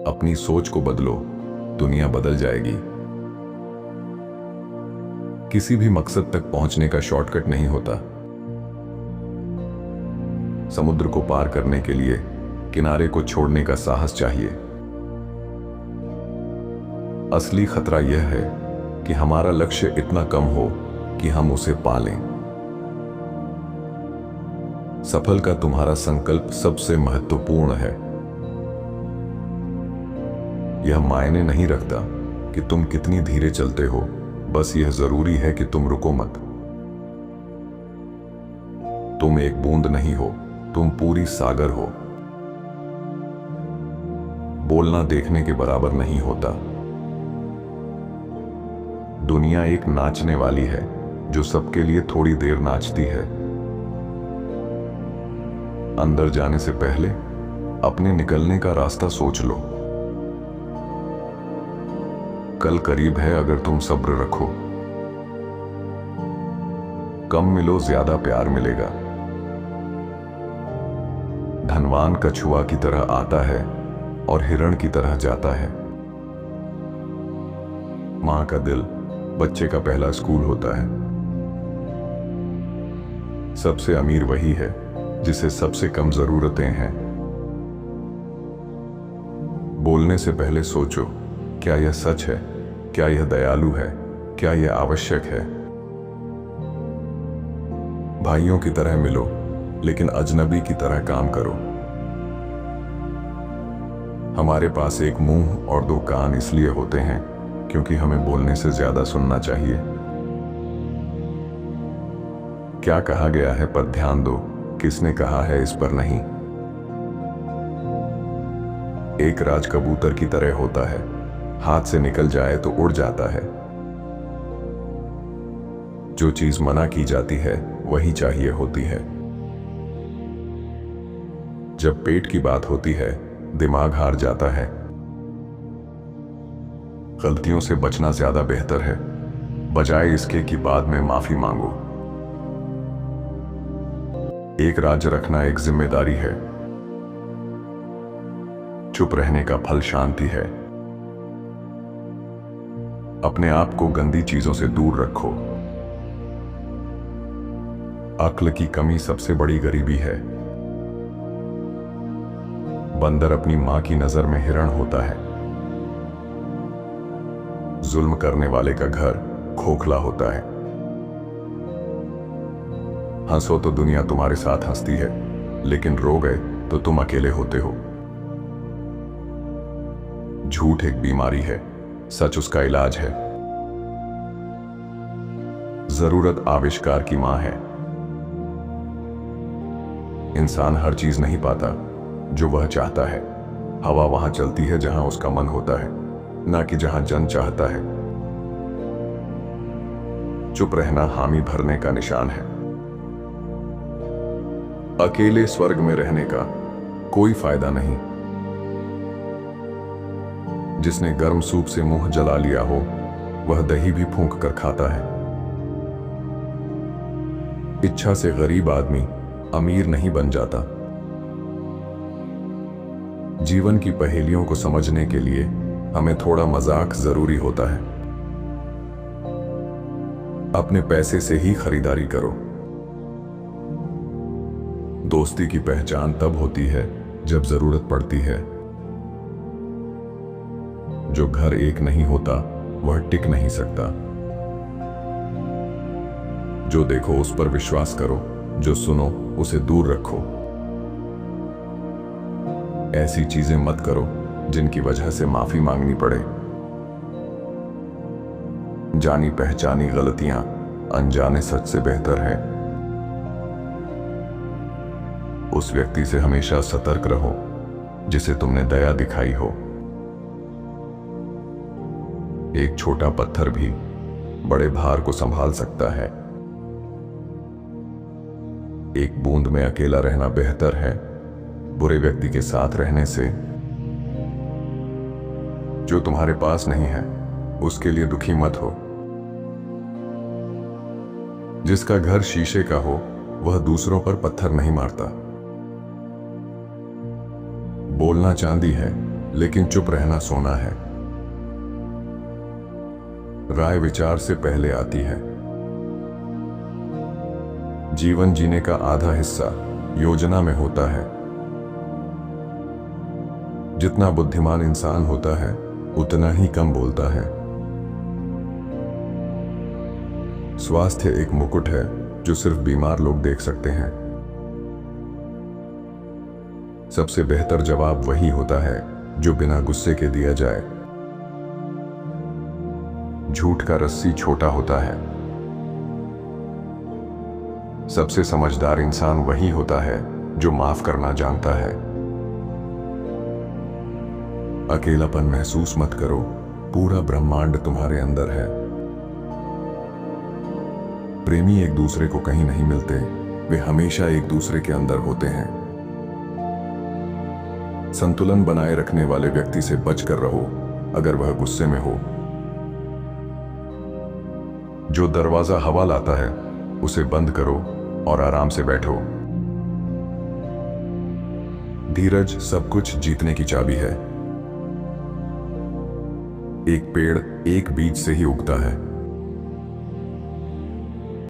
अपनी सोच को बदलो, दुनिया बदल जाएगी। किसी भी मकसद तक पहुंचने का शॉर्टकट नहीं होता। समुद्र को पार करने के लिए किनारे को छोड़ने का साहस चाहिए। असली खतरा यह है कि हमारा लक्ष्य इतना कम हो कि हम उसे पालें। सफल का तुम्हारा संकल्प सबसे महत्वपूर्ण है। यह मायने नहीं रखता कि तुम कितनी धीरे चलते हो, बस यह जरूरी है कि तुम रुको मत। तुम एक बूंद नहीं हो, तुम पूरी सागर हो। बोलना देखने के बराबर नहीं होता। दुनिया एक नाचने वाली है जो सबके लिए थोड़ी देर नाचती है। अंदर जाने से पहले अपने निकलने का रास्ता सोच लो। कल करीब है अगर तुम सब्र रखो। कम मिलो, ज्यादा प्यार मिलेगा। धनवान कछुआ की तरह आता है और हिरण की तरह जाता है। मां का दिल बच्चे का पहला स्कूल होता है। सबसे अमीर वही है जिसे सबसे कम जरूरतें हैं। बोलने से पहले सोचो, क्या यह सच है? क्या यह दयालु है? क्या यह आवश्यक है? भाइयों की तरह मिलो, लेकिन अजनबी की तरह काम करो। हमारे पास एक मुंह और दो कान इसलिए होते हैं क्योंकि हमें बोलने से ज्यादा सुनना चाहिए। क्या कहा गया है पर ध्यान दो, किसने कहा है इस पर नहीं। एक राज कबूतर की तरह होता है, हाथ से निकल जाए तो उड़ जाता है। जो चीज मना की जाती है वही चाहिए होती है। जब पेट की बात होती है दिमाग हार जाता है। गलतियों से बचना ज्यादा बेहतर है, बजाय इसके कि बाद में माफी मांगो। एक राज रखना एक जिम्मेदारी है। चुप रहने का फल शांति है। अपने आप को गंदी चीजों से दूर रखो। अक्ल की कमी सबसे बड़ी गरीबी है। बंदर अपनी मां की नजर में हिरण होता है। जुल्म करने वाले का घर खोखला होता है। हंसो तो दुनिया तुम्हारे साथ हंसती है, लेकिन रो गए तो तुम अकेले होते हो। झूठ एक बीमारी है, सच उसका इलाज है। जरूरत आविष्कार की मां है। इंसान हर चीज नहीं पाता जो वह चाहता है। हवा वहां चलती है जहां उसका मन होता है, ना कि जहां जन चाहता है। चुप रहना हामी भरने का निशान है। अकेले स्वर्ग में रहने का कोई फायदा नहीं। जिसने गर्म सूप से मुंह जला लिया हो वह दही भी फूंक कर खाता है। इच्छा से गरीब आदमी अमीर नहीं बन जाता। जीवन की पहेलियों को समझने के लिए हमें थोड़ा मजाक जरूरी होता है। अपने पैसे से ही खरीदारी करो। दोस्ती की पहचान तब होती है जब जरूरत पड़ती है। जो घर एक नहीं होता वह टिक नहीं सकता। जो देखो उस पर विश्वास करो, जो सुनो उसे दूर रखो। ऐसी चीजें मत करो जिनकी वजह से माफी मांगनी पड़े। जानी पहचानी गलतियां अनजाने सच से बेहतर है। उस व्यक्ति से हमेशा सतर्क रहो जिसे तुमने दया दिखाई हो। एक छोटा पत्थर भी बड़े भार को संभाल सकता है। एक बूंद में अकेला रहना बेहतर है बुरे व्यक्ति के साथ रहने से। जो तुम्हारे पास नहीं है उसके लिए दुखी मत हो। जिसका घर शीशे का हो वह दूसरों पर पत्थर नहीं मारता। बोलना चांदी है लेकिन चुप रहना सोना है। राय विचार से पहले आती है। जीवन जीने का आधा हिस्सा योजना में होता है। जितना बुद्धिमान इंसान होता है उतना ही कम बोलता है। स्वास्थ्य एक मुकुट है जो सिर्फ बीमार लोग देख सकते हैं। सबसे बेहतर जवाब वही होता है जो बिना गुस्से के दिया जाए। झूठ का रस्सी छोटा होता है। सबसे समझदार इंसान वही होता है जो माफ करना जानता है। अकेलापन महसूस मत करो, पूरा ब्रह्मांड तुम्हारे अंदर है। प्रेमी एक दूसरे को कहीं नहीं मिलते, वे हमेशा एक दूसरे के अंदर होते हैं। संतुलन बनाए रखने वाले व्यक्ति से बचकर रहो अगर वह गुस्से में हो। जो दरवाजा हवा लाता है उसे बंद करो और आराम से बैठो। धीरज सब कुछ जीतने की चाबी है। एक पेड़ एक बीज से ही उगता है।